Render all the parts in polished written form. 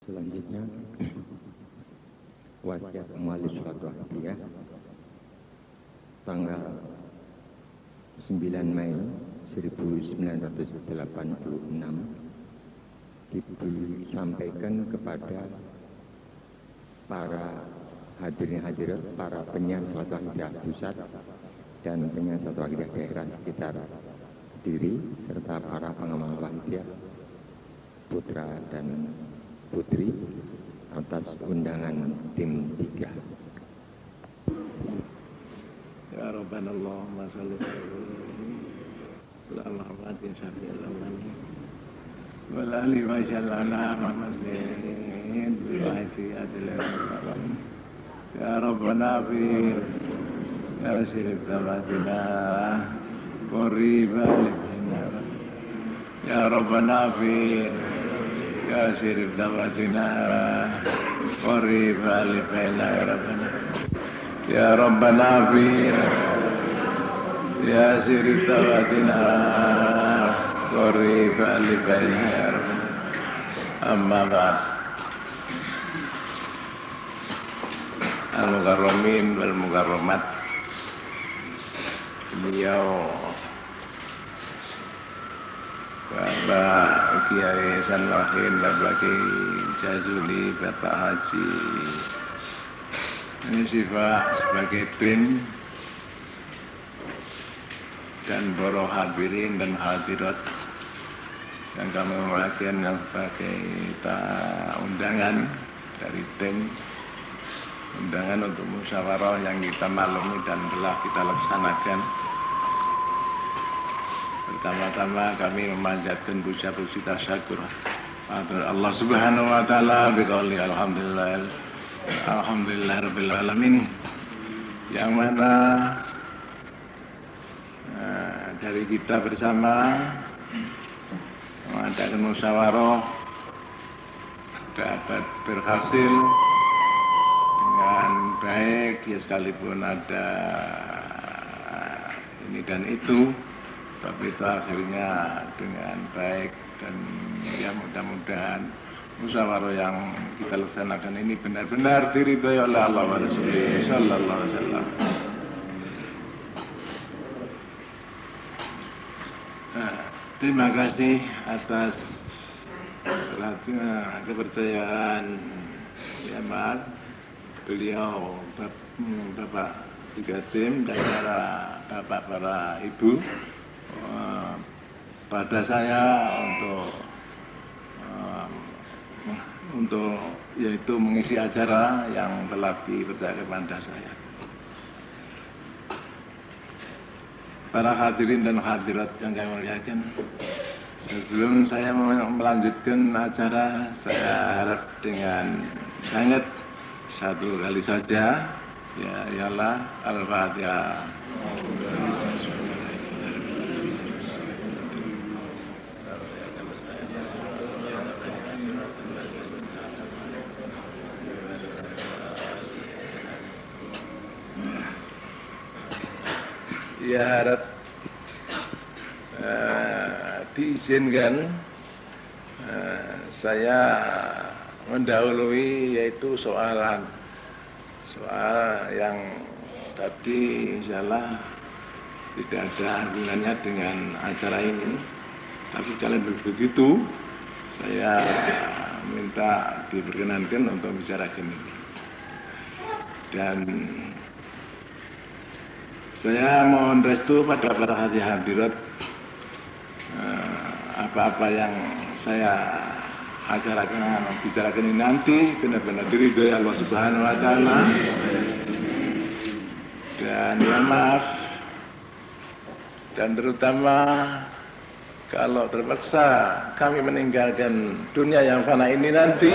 Selanjutnya wasiat muallif suatu hadiah tanggal 9 Mei 1986 disampaikan kepada para hadirin hadirat, para penyiar suatu hadiah pusat dan penyiar suatu hadiah daerah sekitar Kediri serta para pengamal wasiat putra dan putri atas undangan tim 3. Ya Rabbana Allahumma salli ala Muhammadin syafi'il alamin wal ali wa jallana Muhammadin bil hayfiyatil alamin ya Rabbana fi ya sirif tabatina qariba lina ya Rabbana fi ya sirif tabatina qariba lina ya Rabbana ya Rabbana fi ya sirif tabatina qariba lina ya Rabbana amma ba'd al-mukarramin wal mukarramat, beliau Bapak Kiai Sanwahin, Bapak Kiai Jazuli, Bapak Haji ini sifat sebagai trim dan para hadirin dan hadirat yang kami mewakilkan yang sebagai undangan dari tim, undangan untuk musyawarah yang kita maklumi dan telah kita laksanakan. Pertama-tama kami memanjatkan puja-puji tasyakur Allah Subhanahu wa taala biqauli alhamdulillah rabbil alamin, yang mana dari kita bersama mengadakan musyawarah dapat berhasil dengan baik, ya sekalipun ada ini dan itu, tapi itu akhirnya dengan baik. Dan ya mudah-mudahan musyawarah yang kita laksanakan ini benar-benar diridhai oleh Allah wa Rasulullah sallallahu alaihi wasallam. Terima kasih atas kepercayaan ya Mas beliau, Bapak tiga tim dan para ibu pada saya untuk yaitu mengisi acara yang telah dipercayakan kepada saya. Para hadirin dan hadirat yang kami muliakan, sebelum saya melanjutkan acara, saya harap dengan sangat satu kali saja, ya ialah Al-Fatihah. Ya harap diizinkan saya mendahului yaitu soal yang tadi insyaallah tidak ada hubungannya dengan acara ini, tapi kalau begitu saya minta diperkenankan untuk bicarakan ini. Dan saya mohon restu pada para hadirat, apa-apa yang saya bicarakan ini nanti benar-benar diridhoi Allah Subhanahu wa taala. Dan ya maaf, dan terutama kalau terpaksa kami meninggalkan dunia yang fana ini nanti,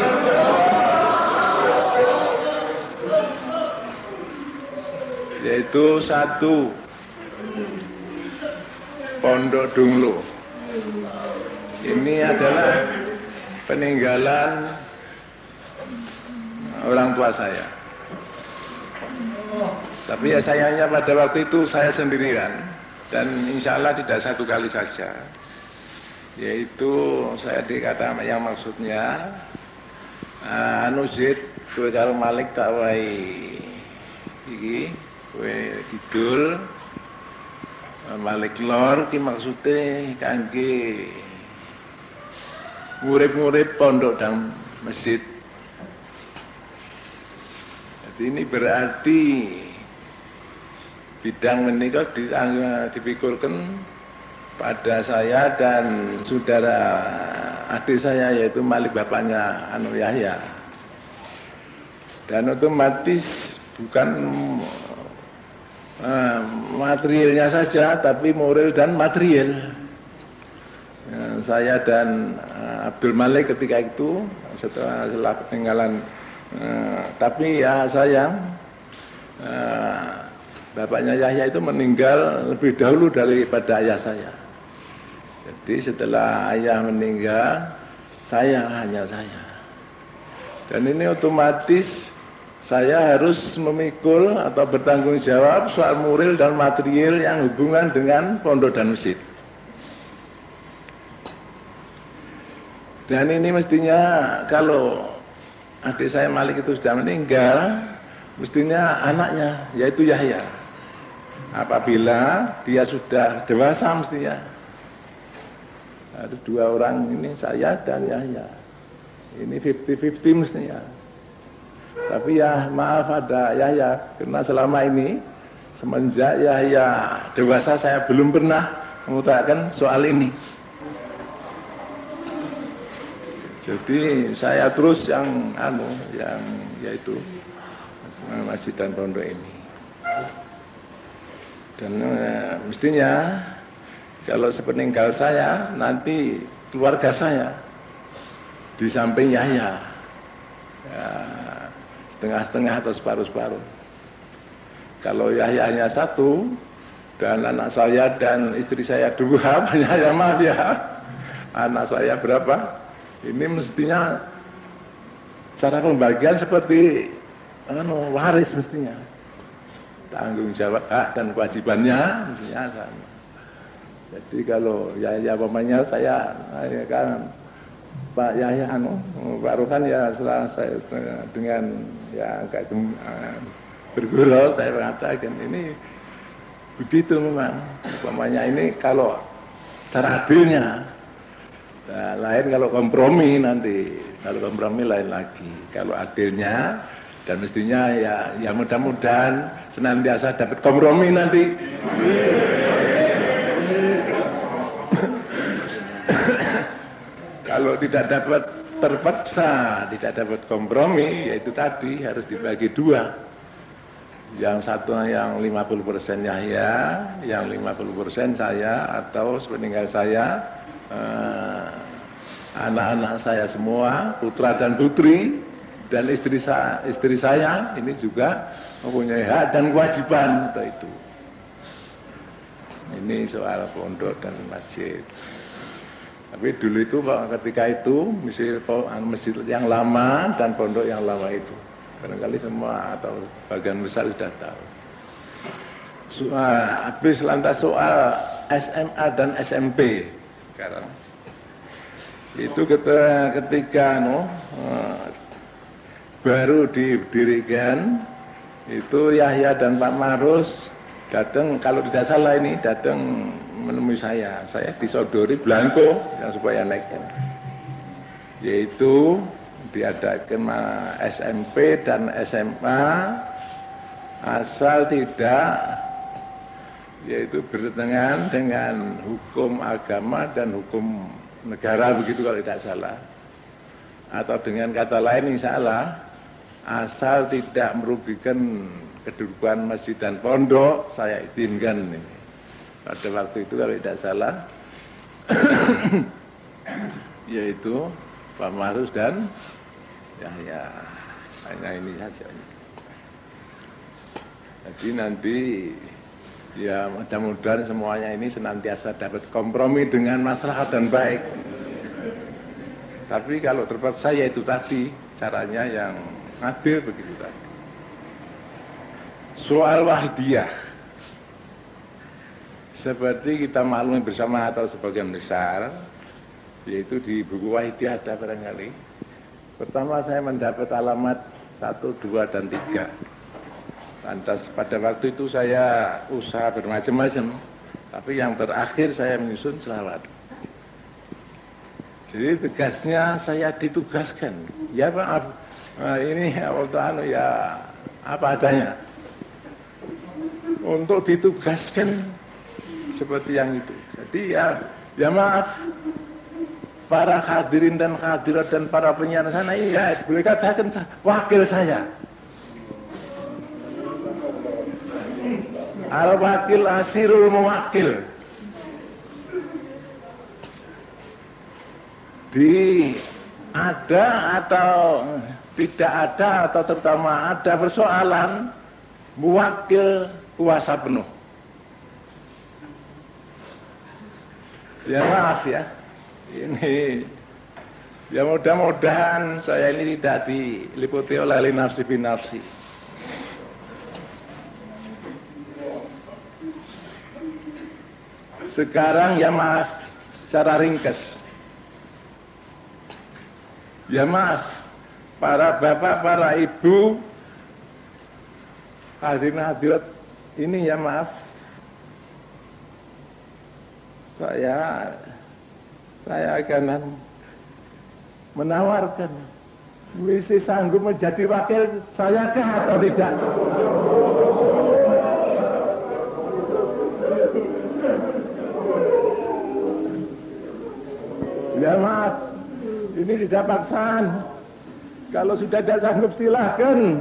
yaitu satu, Pondok Dunglo. Ini adalah peninggalan orang tua saya. Tapi ya sayangnya pada waktu itu saya sendirian, dan insya Allah tidak satu kali saja. Yaitu saya dikata yang maksudnya anu Zid, kowe karo Malik tak wae iki kowe kidul Malik lor ki maksude kangge murid-murid pondok dan masjid. Jadi ini berarti bidang menika dipikirkan pada saya dan saudara adik saya yaitu Malik bapaknya Anu Yahya. Dan otomatis bukan materialnya saja tapi moral dan material. Saya dan Abdul Malik ketika itu setelah peninggalan tapi ya sayang bapaknya Yahya itu meninggal lebih dahulu daripada ayah saya. Jadi setelah ayah meninggal, hanya saya. Dan ini otomatis saya harus memikul atau bertanggung jawab soal moral dan material yang hubungan dengan pondok dan masjid. Dan ini mestinya kalau adik saya Malik itu sudah meninggal, mestinya anaknya yaitu Yahya. Apabila dia sudah dewasa mestinya. Ada dua orang ini saya dan Yahya. Ini 50-50 mestinya. Tapi ya maaf ada Yahya karena selama ini semenjak Yahya dewasa saya belum pernah mengutarakan soal ini. Jadi saya terus yang yaitu masjid dan pondok ini. Dan mestinya kalau sepeninggal saya nanti keluarga saya di samping Yahya ya, setengah-setengah atau separuh-separuh. Kalau Yahya hanya satu dan anak saya dan istri saya dua, ya maaf ya, anak saya berapa? Ini mestinya cara pembagian seperti waris mestinya. Tanggung jawab hak dan kewajibannya mestinya sama. Jadi kalau Yahya pemainnya saya kan Pak Yahya Pak Rohan ya setelah saya dengan ya agak bergurau saya mengatakan ini begitu memang pemainnya ini kalau secara adilnya lain kalau kompromi nanti kalau kompromi lain lagi kalau adilnya dan mestinya ya mudah-mudahan senantiasa dapat kompromi nanti. Kalau tidak dapat terpaksa, tidak dapat kompromi, yaitu tadi harus dibagi dua. Yang satu yang 50% Yahya, yang 50% saya, atau sepeninggal saya, anak-anak saya semua, putra dan putri, dan istri saya, ini juga mempunyai hak dan kewajiban untuk itu. Ini soal pondok dan masjid. Tapi dulu itu ketika itu masjid yang lama dan pondok yang lama itu barangkali semua atau bagian besar sudah tahu. Habis lantas soal SMA dan SMP sekarang itu ketika baru didirikan itu Yahya dan Pak Marus datang kalau tidak salah ini datang menemui saya disodori belangko yang supaya naikkan yaitu diadakan SMP dan SMA asal tidak yaitu bertentangan dengan hukum agama dan hukum negara begitu kalau tidak salah atau dengan kata lain insya Allah asal tidak merugikan kedudukan masjid dan pondok saya izinkan ini. Pada waktu itu kalau tidak salah yaitu Pak Marus dan Yahya hanya ini saja. Jadi nanti ya mudah-mudahan semuanya ini senantiasa dapat kompromi dengan maslahat dan baik. Tapi kalau terpaksa ya itu tadi caranya yang adil begitu tadi. Soal wahdiyah seperti kita maklumi bersama atau sebagian besar yaitu di buku Wahidiyah ada barangkali Pertama saya mendapat alamat 1, 2, dan 3. Lantas pada waktu itu saya usaha bermacam-macam, tapi yang terakhir saya menyusun selawat. Jadi tugasnya saya ditugaskan, ya maaf, ini ya apa adanya, untuk ditugaskan seperti yang itu. Jadi ya maaf, para hadirin dan hadirat dan para penyiar sana, ya boleh katakan wakil saya. Al-wakil asirul mewakil. Ada atau tidak ada, atau terutama ada persoalan, mewakil kuasa penuh. Ya maaf ya, ini ya mudah-mudahan saya ini tidak diliputi oleh nafsi binafsi. Sekarang ya maaf, secara ringkas, ya maaf, para bapak, para ibu, hadirin hadirat ini ya maaf, saya akan menawarkan, misi sanggup menjadi wakil saya kah atau tidak? Ya maaf, ini tidak paksaan. Kalau sudah tidak sanggup silahkan.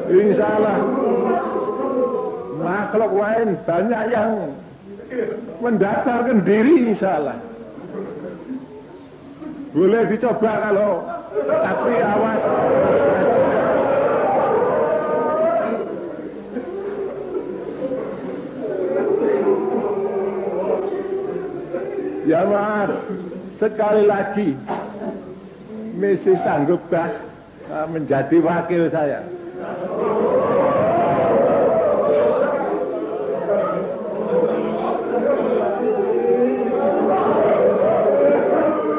Insya Allah makhluk lain banyak yang mendaftarkan diri, insya Allah. Boleh dicoba kalau, tapi awas. Ya maaf, sekali lagi, misi sanggupkah menjadi wakil saya?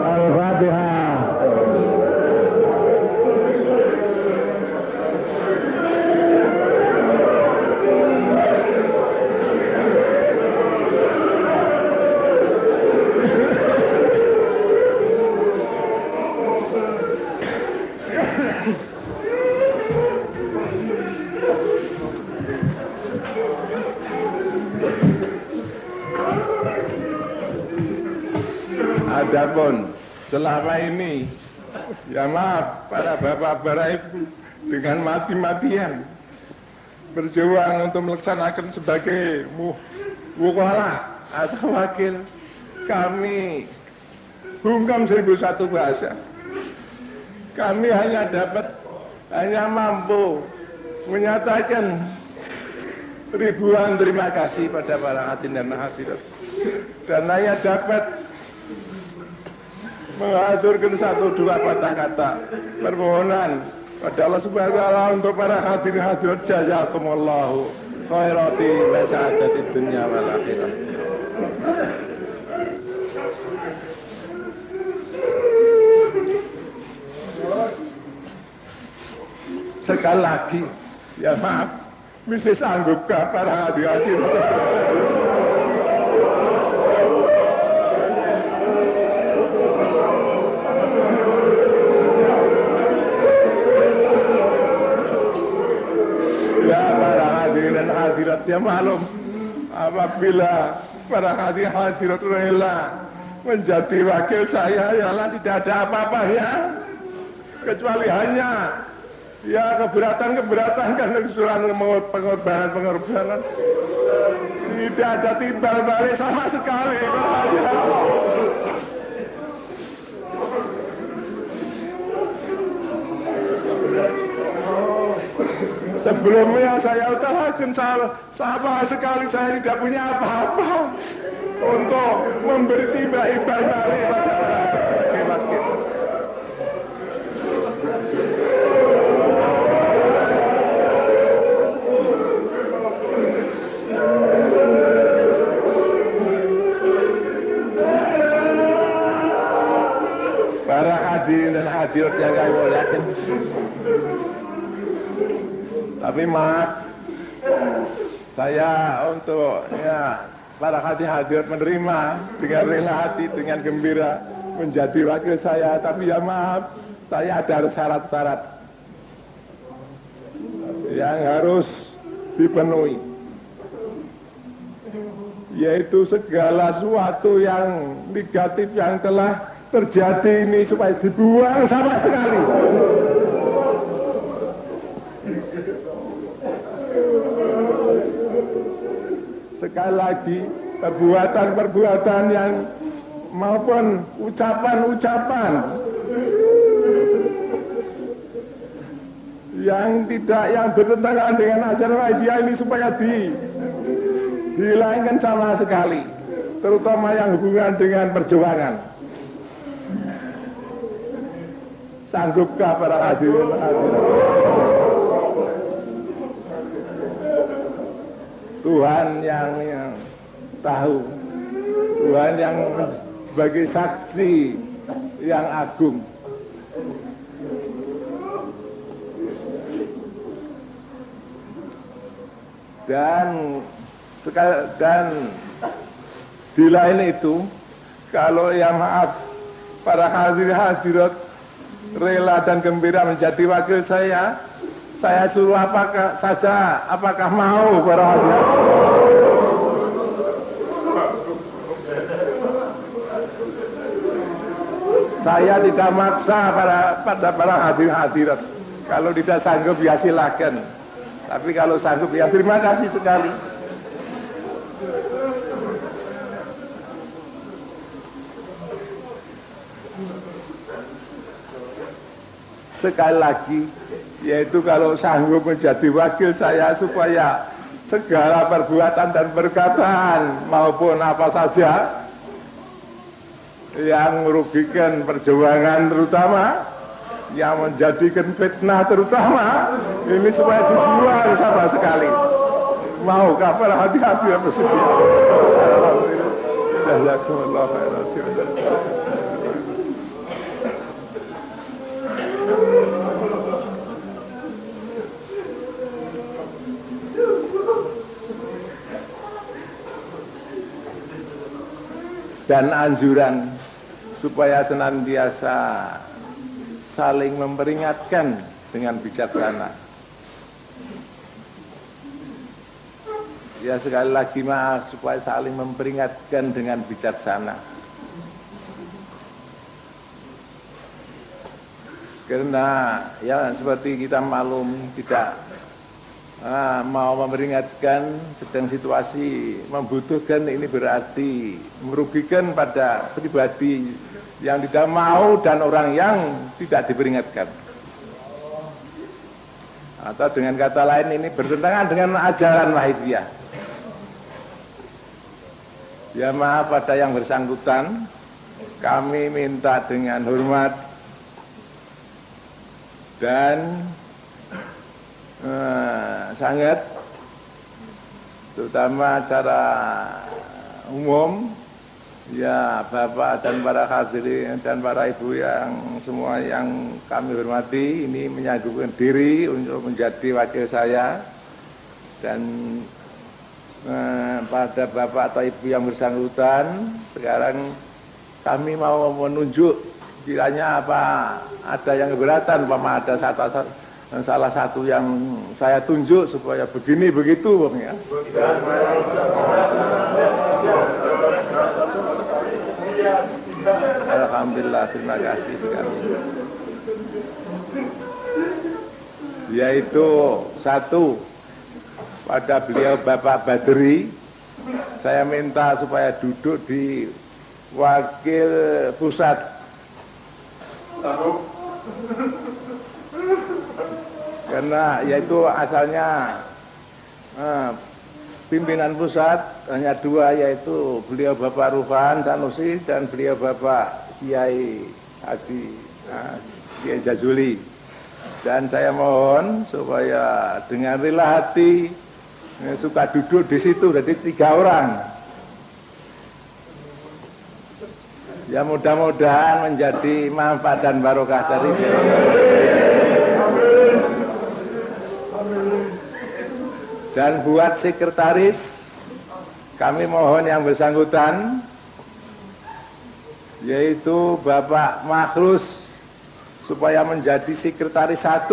Al-Fatihah. Adapun selama ini, ya maaf, para bapak, para ibu dengan mati-matian berjuang untuk melaksanakan sebagai wukala atau wakil, kami bungkam 1001 bahasa. Kami hanya mampu menyatakan ribuan terima kasih pada para hadirin dan hadirat, dan hanya dapat mengaturkan 1-2 kata-kata permohonan pada Allah Subhanahu wa taala untuk para hadirin hadirat. Jazakumullahu khairati wa sa'adatid dunya wal akhirah. Sekali lagi, ya maaf, misi sanggupkah para hadirin? Hadirat ya maklum, apabila para hadirat rela menjadi wakil saya, yalah tidak ada apa-apanya, kecuali hanya ya keberatan karena kesulitan pengorbanan. Tidak ada timbal balik sama sekali. Sebelumnya saya utarakan sama sekali saya tidak punya apa-apa untuk memberi timbal balik pada wakil. Tapi maaf, saya untuk para hadirat menerima dengan rela hati, dengan gembira menjadi wakil saya. Tapi ya maaf, saya ada syarat-syarat yang harus dipenuhi, yaitu segala sesuatu yang negatif yang telah terjadi ini supaya dibuang sama sekali. Sekali lagi, perbuatan-perbuatan yang maupun ucapan-ucapan yang bertentangan dengan ajaran Muhammadiyah ini supaya dihilangkan sama sekali, terutama yang hubungan dengan perjuangan. Sanggupkah para hadirin? Tuhan yang tahu, Tuhan yang sebagai saksi yang agung. Dan di lain itu, kalau ya maaf, para hadirat rela dan gembira menjadi wakil saya suruh apakah mau para hadirat? Saya tidak maksa pada para hadirat. Kalau tidak sanggup ya silakan. Tapi kalau sanggup ya terima kasih sekali. Sekali lagi, yaitu kalau sanggup menjadi wakil saya supaya segala perbuatan dan perkataan maupun apa saja yang merugikan perjuangan terutama, yang menjadikan fitnah terutama, ini supaya dibuang sama sekali. Maukah para hati-hati yang bersedia? Alhamdulillah. Jazakumullah khairan. Dan anjuran supaya senantiasa saling memperingatkan dengan bijaksana. Ya sekali lagi maaf, supaya saling memperingatkan dengan bijaksana. Karena ya seperti kita maklum, tidak mau memperingatkan sedang situasi membutuhkan, ini berarti merugikan pada pribadi yang tidak mau dan orang yang tidak diperingatkan. Atau dengan kata lain ini bertentangan dengan ajaran Wahidiyah. Ya maaf pada yang bersangkutan, kami minta dengan hormat dan sangat, terutama secara umum, ya Bapak dan para hadirin dan para Ibu yang semua yang kami hormati, ini menyanggupkan diri untuk menjadi wakil saya. Dan pada Bapak atau Ibu yang bersangkutan, sekarang kami mau menunjuk kiranya apa ada yang keberatan, umpama ada salah satu yang saya tunjuk supaya begini begitu, ya. Alhamdulillah, terima kasih sekali. Yaitu satu, pada beliau Bapak Badri, saya minta supaya duduk di wakil pusat. Karena yaitu asalnya pimpinan pusat hanya dua, yaitu beliau Bapak Rufan Sanusi dan beliau Bapak Kiai Haji Kiai Jazuli. Dan saya mohon supaya dengan rela hati suka duduk di situ, jadi 3 orang. Ya mudah-mudahan menjadi manfaat dan barokah dari Dan buat sekretaris, kami mohon yang bersangkutan, yaitu Bapak Makhrus, supaya menjadi sekretaris 1.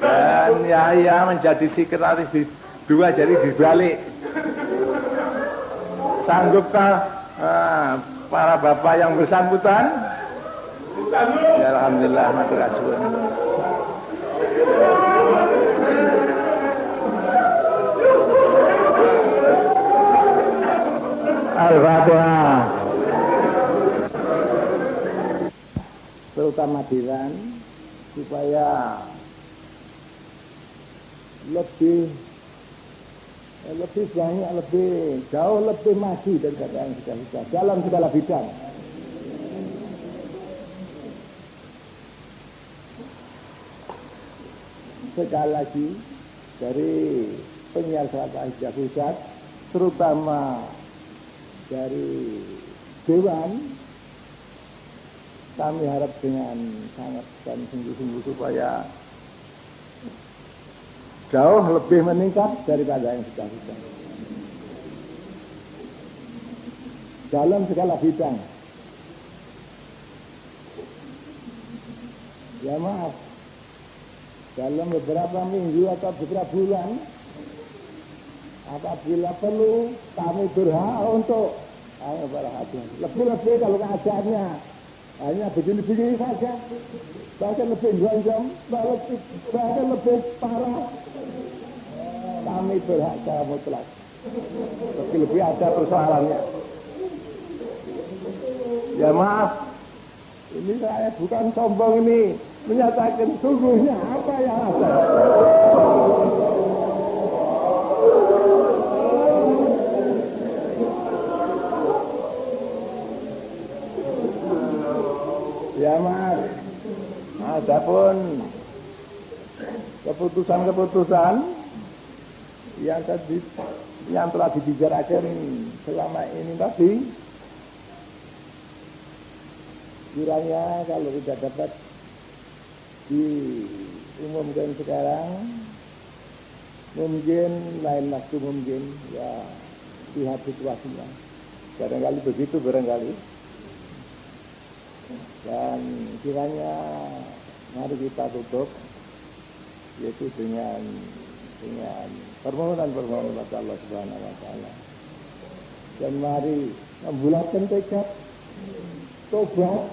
Dan Yahya menjadi sekretaris 2, jadi dibalik. Sanggupkah para bapak yang bersangkutan? Ya, alhamdulillah, matur nuwun. Al-Fatihah. Terutama Diran supaya lebih banyak, jauh lebih maju daripada yang sudah dalam segala bidang. Sekali lagi dari penyiar Sahabat Hijrah Pusat, terutama dari Dewan, kami harap dengan sangat dan sungguh-sungguh supaya jauh lebih meningkat daripada yang sudah dalam segala bidang. Ya maaf, dalam beberapa minggu atau beberapa bulan, apabila perlu, kami berhak untuk lebih-lebih kalau keadaannya hanya begini-begini saja, bahkan lebih jam, bahkan lebih parah, kami berhak secara mutlak. Lebih ada persoalannya. Ya maaf, ini saya bukan sombong, ini menyatakan sungguhnya apa yang ada. Ya mas, adapun keputusan-keputusan yang telah dibicarakan selama ini tadi, kiranya kalau tidak dapat diumumkan sekarang, mungkin lain waktu, mungkin ya lihat situasinya, barangkali begitu, barangkali. Dan kiranya mari kita tutup, yaitu dengan permohonan kepada Allah Subhanahu wa Ta'ala, dan mari membulatkan tekad tobat.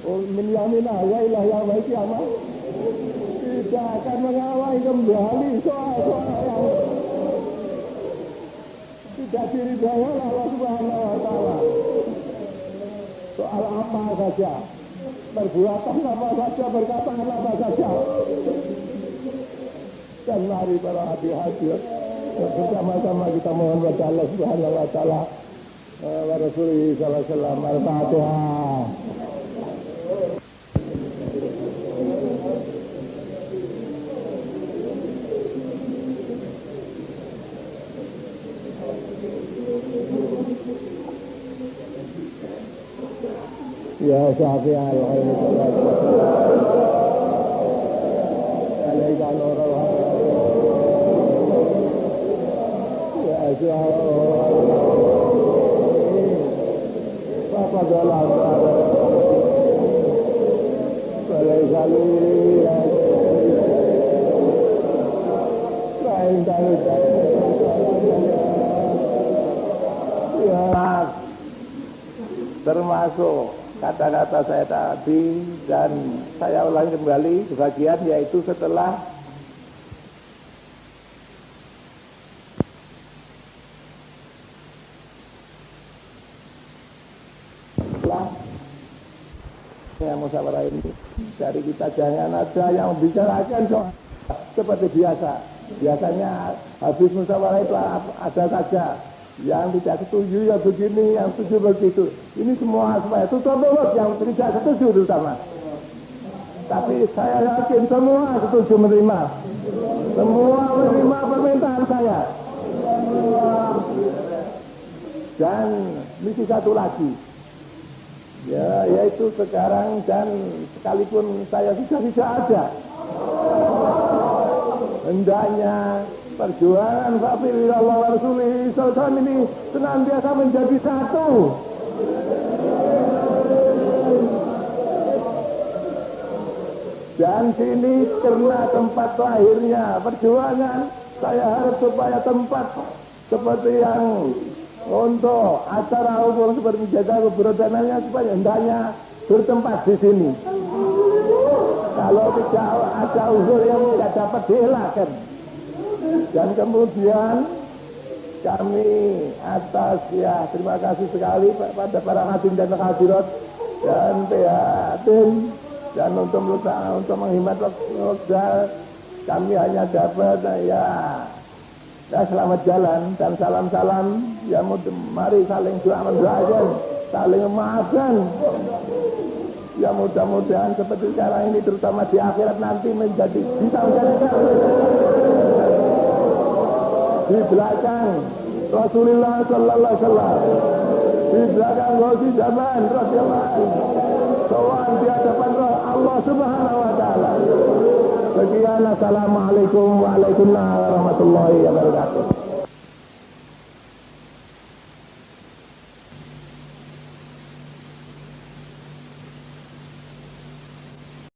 Min yaminah wa ilah yaumil qiyamah, tidak akan mengawai kembali soal-soal yang tidak diridhai oleh Allah Subhanahu wa Ta'ala. Soal apa saja, perbuatan apa saja, perkataan apa saja. Dan mari para hadirin bersama-sama kita mohon kepada Allah Subhanahu wa Ta'ala wa Rasulullah sallallahu alaihi wasallam. Al-Fatihah. Ya Syafi'al Khair alaika nurul ya Syafi'al Papa dalam alaika ya termasuk kata-kata saya tadi, dan saya ulangi kembali sebagian, yaitu setelah saya musyawarah ini, dari kita jangan ada yang membicarakan soal seperti biasa. Biasanya habis musyawarah itu ada saja yang tidak setuju ya begini, yang setuju begitu. Ini semua supaya tutup mulut yang tidak setuju terutama. Tapi saya yakin semua setuju menerima. Semua menerima permintaan saya. Dan misi satu lagi, ya, yaitu sekarang, dan sekalipun saya sudah tidak ada, hendaknya perjuangan Fa'firullah wa Rasulih SAW ini senantiasa menjadi satu. Dan sini karena tempat lahirnya perjuangan, saya harap supaya tempat seperti yang untuk acara umum seperti menjaga keberadaannya supaya hendaknya bertempat di sini. Kalau tidak ada usul yang tidak dapat dielakkan. Dan kemudian kami atas ya terima kasih sekali pada para hadirin dan hadirat dan pihak tim dan untuk menghemat waktu kami hanya dapat ya selamat jalan dan salam-salam ya mari saling doa mendoakan, saling memaafkan. Ya mudah-mudahan seperti sekarang ini terutama di akhirat nanti menjadi bisa menjadi di belakang Rasulullah sallallahu alaihi wasallam, di belakang Ghaus Zaman radhiyallahu anhu, soal di hadapan Allah Subhanahu wa taala. Sekian, assalamualaikum warahmatullahi wabarakatuh.